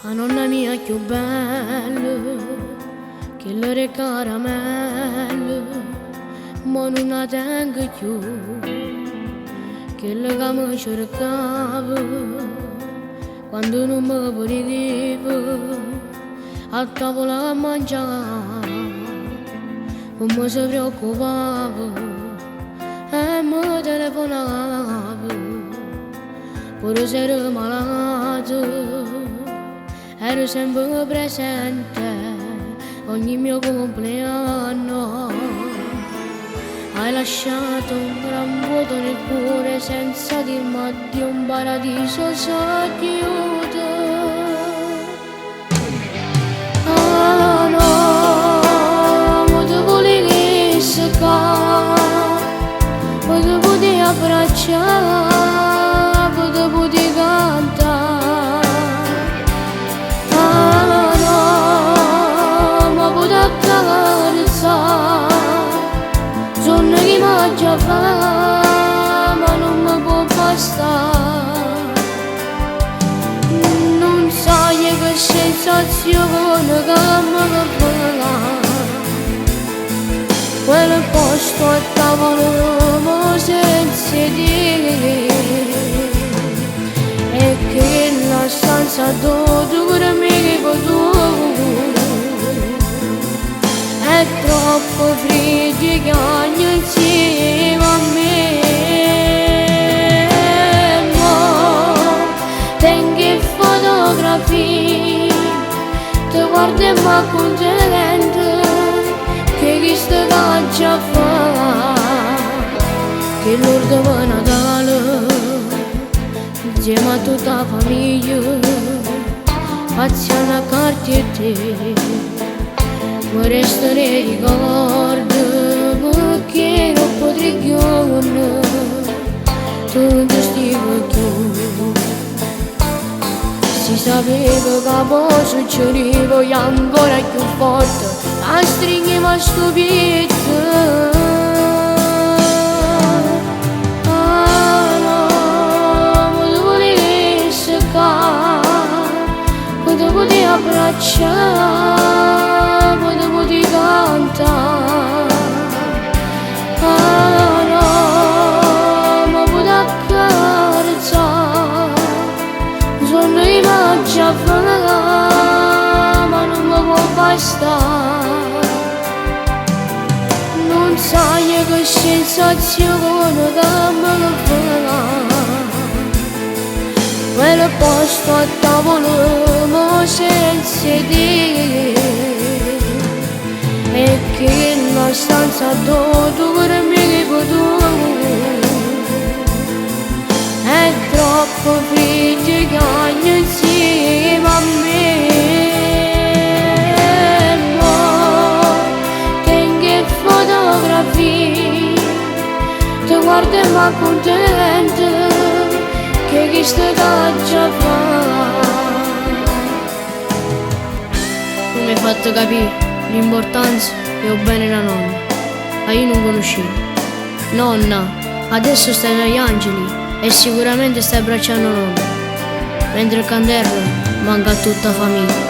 La nonna mia più bella, che le caramello, ma non la tengo più, che le che mi cercava, quando non mi volevo, a tavola a mangiare, come si preoccupava, e mi telefonava, pure se ero malato. Ero sempre presente ogni mio compleanno. Hai lasciato un gran vuoto nel cuore senza dirmi addio, un paradiso socchiuso. Ah no, ma tu volevi seccare, ma tu potevi abbracciare, ma tu potevi cantare. Sono che mangia fa, ma non mi può bastare. Non sai che sensazione che mi fa, quel posto a tavolo senza dire, e che la stanza dove mi potuto è troppo freddo che ogni insieme a me. Ma tengo fotografie, ti guardo e mi contento che questo viaggio fa, che l'ultimo Natale insieme a tutta la famiglia facciamo una carta e te. Mi resto nei ricordi perché non potrei più, tu non stivi più. Si sapeva che poi succedeva e ancora più forte la stringiva stupita. Ah no, ma tu volevi seccare, ma tu potevi abbracciare, di cantare. Ah no, ma puoi accarezzare, sono immagini a fare, ma non mi può bastare. Non sai che sensazione che mi fa, quel posto a tavolo senza dire, e che la stanza dove mi potuto è troppo freddo che ogni insieme a me. Ma tengo fotografie, ti guardo e mi contento che questo viaggio fa. Tu mi hai fatto capire l'importanza che ho bene la nonna, ma io non conoscevo. Nonna, adesso stai negli angeli e sicuramente stai abbracciando nonna, mentre il candello manca a tutta la famiglia.